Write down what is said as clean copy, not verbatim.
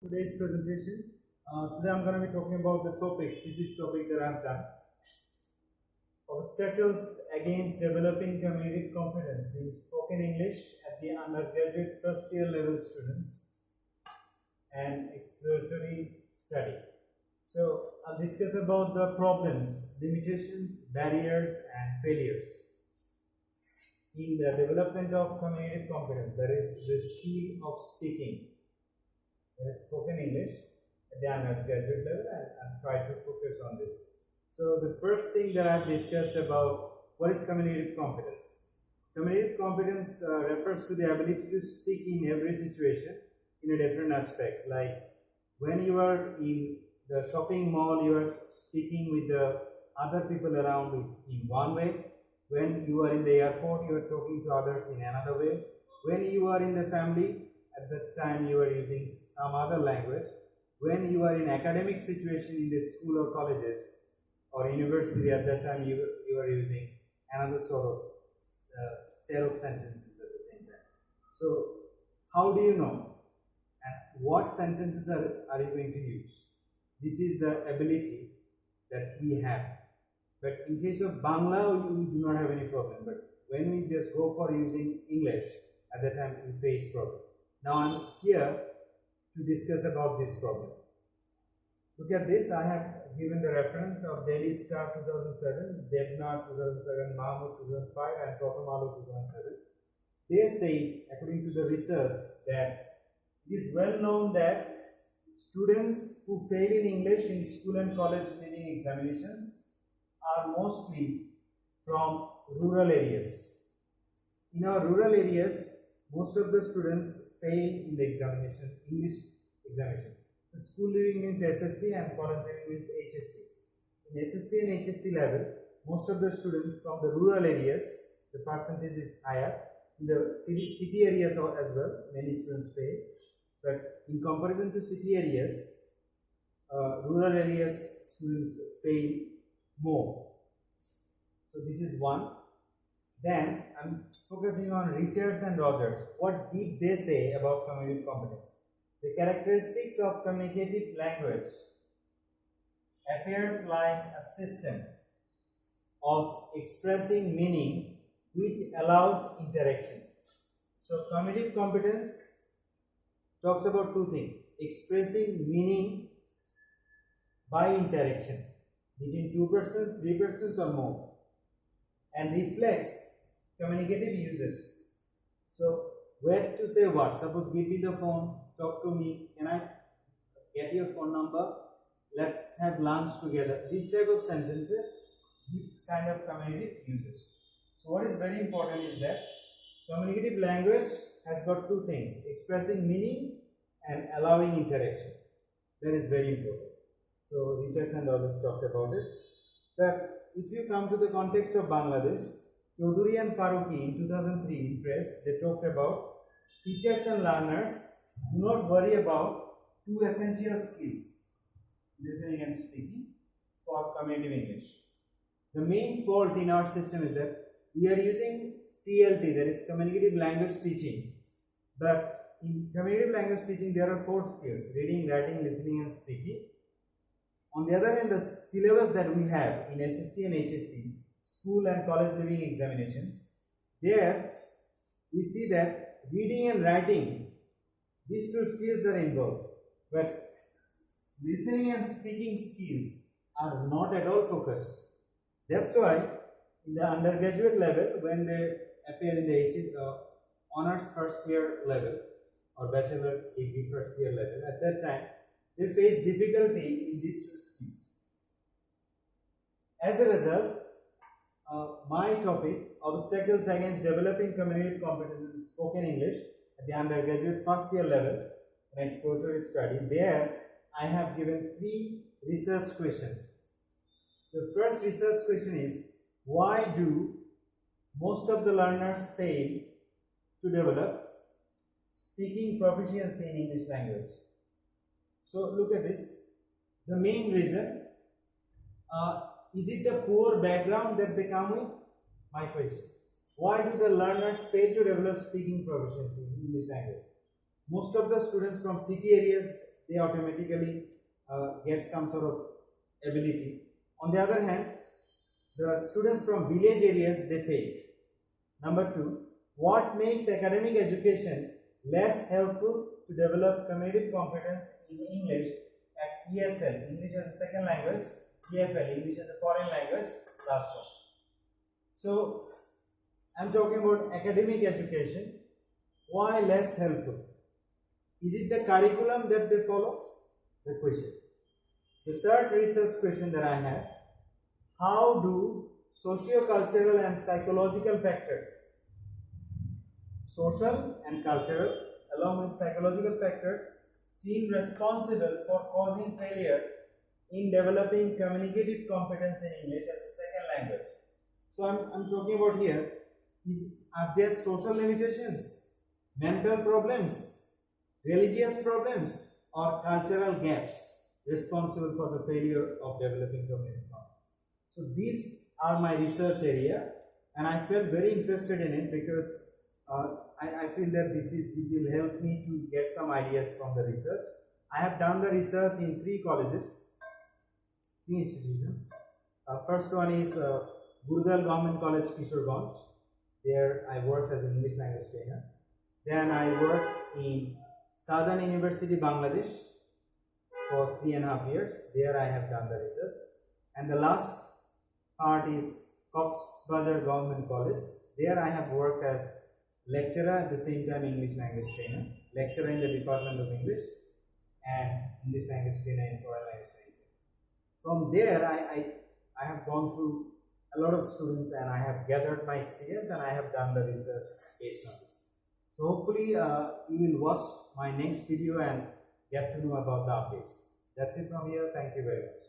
today's presentation. Today I'm going to be talking about the thesis topic that I've done. Obstacles against developing communicative competence in spoken English at the undergraduate first year level students and exploratory study. So I'll discuss about the problems, limitations, barriers and failures in the development of communicative competence, that is the skill of speaking. That is spoken English at the undergraduate level, and I'll try to focus on this. So the first thing that I've discussed about what is communicative competence. Communicative competence refers to the ability to speak in every situation in a different aspects. Like when you are in the shopping mall, you are speaking with the other people around in one way. When you are in the airport, you are talking to others in another way. When you are in the family, at that time you are using some other language. When you are in academic situation in the school or colleges or university, at that time you are using another sort of set of sentences at the same time. So how do you know and what sentences are you going to use? This is the ability that we have. But in case of Bangla, we do not have any problem. But when we just go for using English, at that time we face problem. Now I'm here to discuss about this problem. Look at this. I have given the reference of Delhi Star 2007, Devna 2007, Mahmood 2005 and Prothamalu 2007. They say, according to the research, that it is well known that students who fail in English in school and college leaving examinations are mostly from rural areas. In our rural areas, most of the students fail in the examination, English examination. So school leaving means SSC and college leaving means HSC. In SSC and HSC level, most of the students from the rural areas, the percentage is higher. In the city areas as well, many students fail. But in comparison to city areas, rural areas students fail more. So this is one. Then I'm focusing on Richards and Rogers. What did they say about communicative competence? The characteristics of communicative language appears like a system of expressing meaning which allows interaction. So communicative competence talks about two things: expressing meaning by interaction between two persons, three persons or more, and reflects communicative uses. So where to say what? Suppose give me the phone, talk to me, can I get your phone number? Let's have lunch together. This type of sentences gives kind of communicative uses. So what is very important is that communicative language has got two things: expressing meaning and allowing interaction. That is very important. So Richards and others talked about it. But if you come to the context of Bangladesh, Chaudhuri and Farooqi in 2003 in press, they talked about teachers and learners do not worry about two essential skills, listening and speaking, for communicative English. The main fault in our system is that we are using CLT, that is communicative language teaching. But in communicative language teaching, there are four skills: reading, writing, listening and speaking. On the other hand, the syllabus that we have in SSC and HSC, school and college leaving examinations, there we see that reading and writing, these two skills are involved, but listening and speaking skills are not at all focused. That's why in the undergraduate level, when they appear in the honors first year level or bachelor degree first year level, at that time they face difficulty in these two skills. As a result, my topic, obstacles against developing communicative competence in spoken English at the undergraduate first year level, an exploratory study. There I have given three research questions. The first research question is, why do most of the learners fail to develop speaking proficiency in English language? So look at this. The main reason, is it the poor background that they come with? My question. Why do the learners fail to develop speaking proficiency in English language? Most of the students from city areas, they automatically get some sort of ability. On the other hand, the students from village areas, they fail. Number two, what makes academic education less helpful to develop communicative competence in English at ESL, English as a second language, EFL, English as a foreign language, last one. So, I'm talking about academic education. Why less helpful? Is it the curriculum that they follow? The question. The third research question that I have, how do socio-cultural and psychological factors, social and cultural along with psychological factors, seem responsible for causing failure in developing communicative competence in English as a second language? So I'm talking about here, are there social limitations, mental problems, religious problems, or cultural gaps responsible for the failure of developing communicative competence? So these are my research area, and I felt very interested in it because I feel that this will help me to get some ideas from the research. I have done the research in three colleges, three institutions. First one is Gurudal Government College, Kishoreganj. There I worked as an English language trainer. Then I worked in Southern University, Bangladesh for 3.5 years. There I have done the research. And the last part is Cox's Bazar Government College. There I have worked as lecturer at the same time English language trainer, lecturer in the Department of English and English language trainer in foreign language training. From there I have gone through a lot of students and I have gathered my experience and I have done the research based on this. So hopefully you will watch my next video and get to know about the updates. That's it from here. Thank you very much.